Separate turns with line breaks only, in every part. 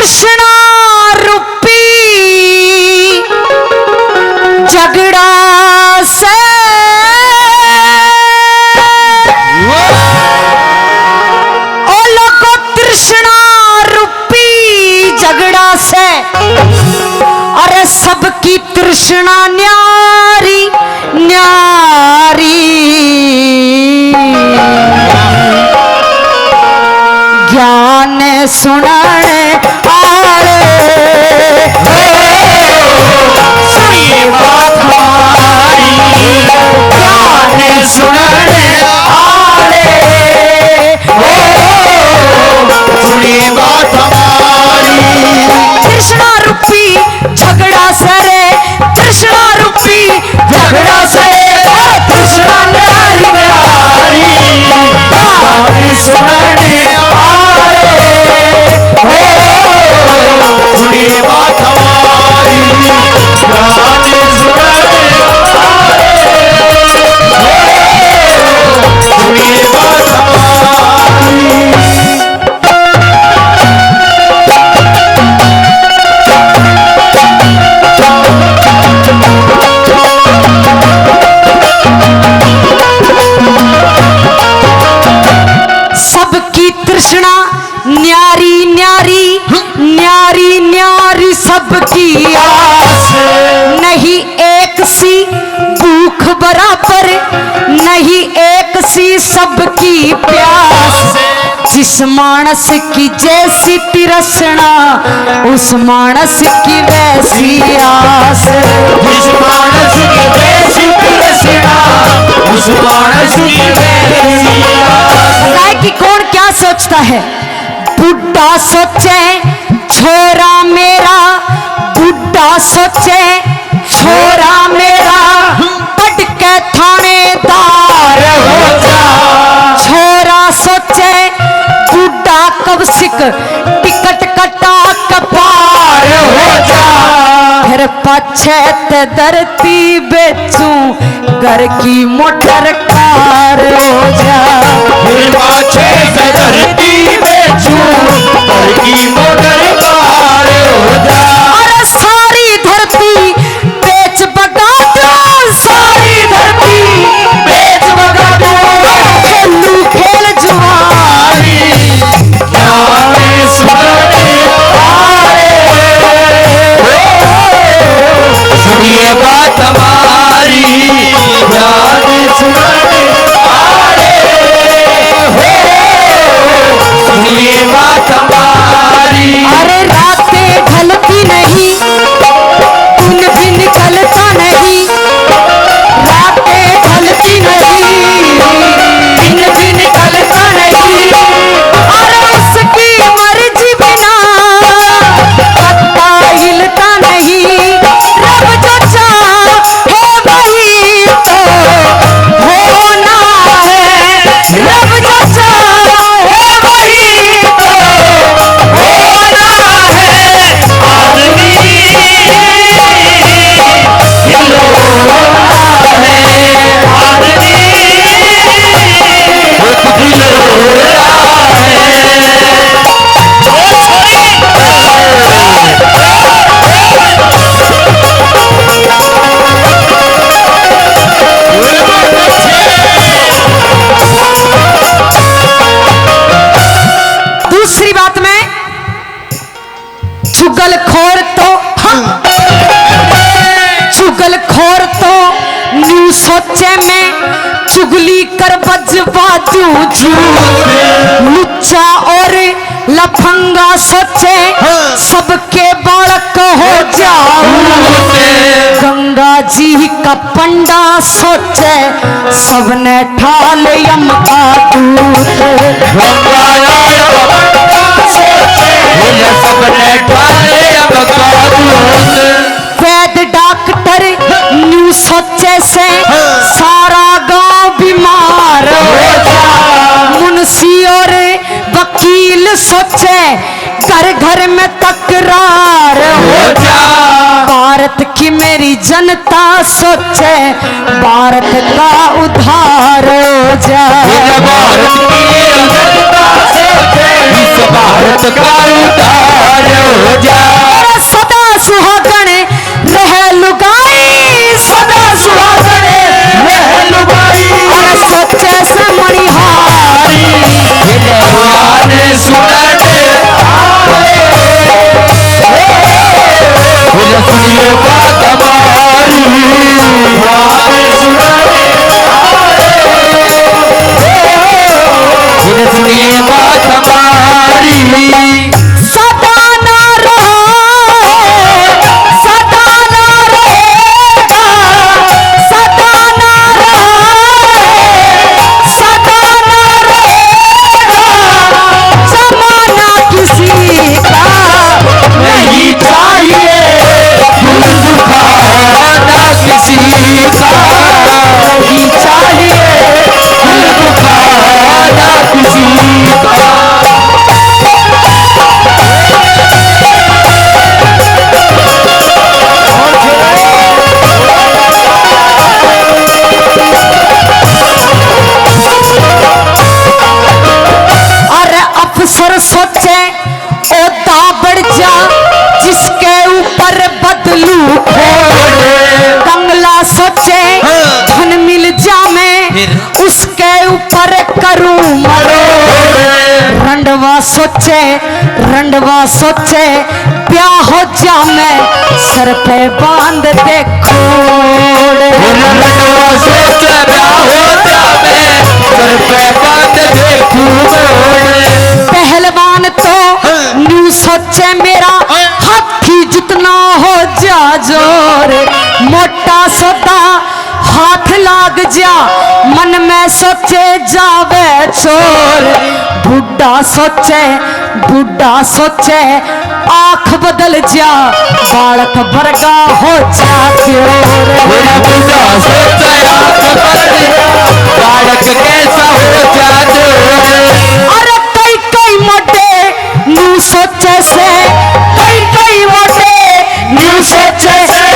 तृष्णा रूपी झगड़ा से ओ लोगों तृष्णा रूपी झगड़ा से अरे सबकी तृष्णा न्यारी न्यारी ज्ञान सुनाने आले
सुनिए बात हमारी ज्ञान सुनाने आले सुनिए बात हमारी
तृष्णा रूपी झगड़ा सरे तृष्णा रूपी झगड़ा सरे
तृष्णा न्यारी न्यारी ज्ञान सुनाने सुनिए बात हमारी ज्ञान सुनाने सुनिए बात हमारी
सबकी तृष्णा न्यारी न्यारी न्यारी न्यारी सबकी आस नहीं एक सी भूख बराबर नहीं एक सी सबकी प्यास जिस मानस की जैसी तिरसना उस मानस की वैसी आस
जिस मानस की वैसी तिरसना उस मानस की वैसी आस
बताए कि कौन क्या सोचता है बुढ़ा सोचे छोरा मेरा बुढ़ा सोचे छोरा मेरा पट के थानेदार हो जा छोरा सोचे बुढ़ा कब सिक टिकट कटा कपार हो जा फिर पछे ते धरती बेचूं घर की मोटर कार हो जा
फिर पाछे से धरती बेचूं घर की मोटर कार हो जा
अरे सारी धरती बेच बगा दूं सारी धरती
बेच बगा दूं
खेलू खेल जुआरी
ज्ञान सुनाने सुनिए बात हमारी ज्ञान सुनाने सुनिए बात हमारी
अरे रातें ढलती नहीं दिन भी निकलता नहीं रातें ढलती नहीं दिन भी निकलता नहीं अरे उसकी मर्जी बिना पत्ता हिलता नहीं रब जो चाहे वही तो होना है रब जो चाहे वही तो होना है
आदमी
दूसरी बात में चुगलखोर तो चुगलखोर तो न्यू सोचे में चुगली कर बजवा दूं लुच्चा और लफंगा सोचे सबके बालक हो जाऊं गंगा जी का पंडा सोचे सबने ठाल यम का दूत
सबने ठाले अब
वैद डॉक्टर न्यू सोचे से सारा गांव बीमार हो जा मुंशी और वकील सोचे घर घर में तकरार हो जा भारत की मेरी जनता सोचे भारत का उद्धार हो जा
भारत का उद्धार जा।
सदा सुहागण रह लुगाई, सदा सुहागण
रह लुगाई।
अरे सोचे से मणिहारी
ध्यान सुनने सुनिए बात हमारी, सुनिए बात हमारी।
सदा ना रहो, सदा ना रहेगा, सदा ना रहे, सदा ना रहेगा जमाना किसी का
नहीं चाहिए दिल दुखाना किसी का, नहीं चाहिए दिल दुखाना किसी का।
अरे अफसर सोचे ओ दाबड़ जा जिसके ऊपर बदलू बंगला सोचे धन मिल जा मैं उसके ऊपर करूं मरो। रंडवा सोचे ब्याह हो जा मैं सर पे बांध दे खोड़।
सोचे ब्याह हो जावे सर पे बांध दे खूब।
पहलवान तो न्यू सोचे मेरा हाथी जितना हो जा जोर। मोटा सोता हाथ लाग जा मन में सोचे जावे चोर। बुढ़ा सोचे आंख बदल जा बालक वर्गा हो जा क्योर।
बुढ़ा सोचे आंख बदल जा बालक कैसा हो जा जोर।
अरे कई मोटे न्यू सोचे से कई मोटे न्यू सोचे से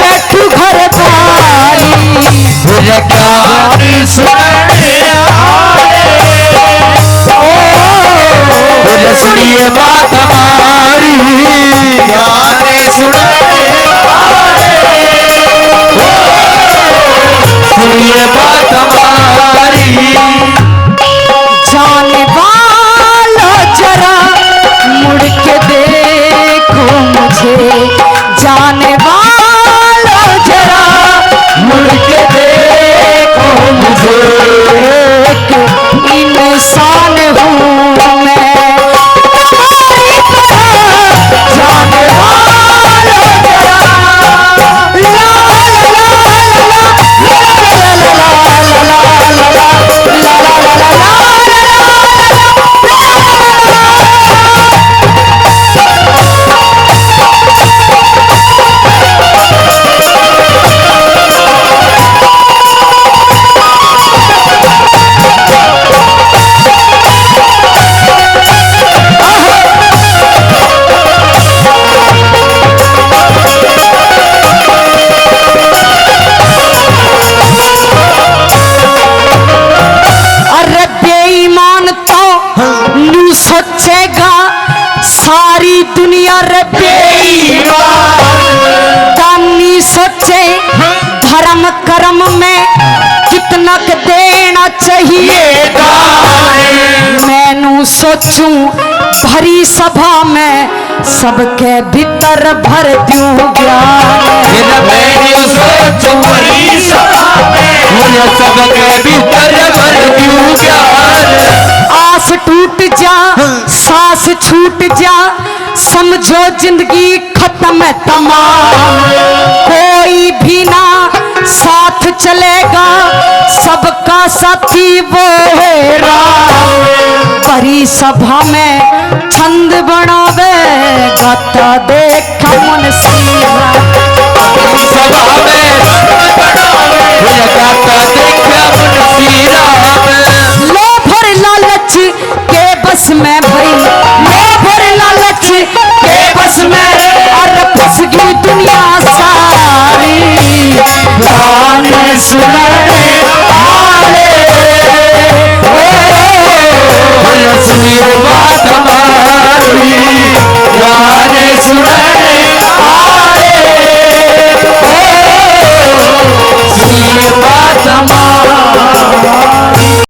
बैठू घर बारी।
ज्ञान सुनने आए सुनिए बात हमारी, ज्ञान सुनने आए सुनिए बात हमारी।
जाने वालो जरा मुड़ के देखो मुझे, जाने वालो जरा
मुड़ के देखो मुझे।
एक इंसान हूँ मैं तुम्हारी तरह। जाने वालो जरा ला ला सोचेगा सारी दुनिया रे दानी सोचे धर्म कर्म में कितना के देना चाहिए। मैनू सोचूं भरी सभा में सबके भीतर भर दूं ज्ञान।
मैनू सोचूं भरी सभा में सबके भीतर भर दूं ज्ञान।
आस टूट जा सांस छूट जा समझो जिंदगी खत्म है तमाम। कोई भी ना साथ चलेगा सबका साथी वो है राम। भरी सभा में छंद बनावे गाता देख मन सीरा।
सभा में गाता देख मन सीरा।
लोभ और लालच के बस में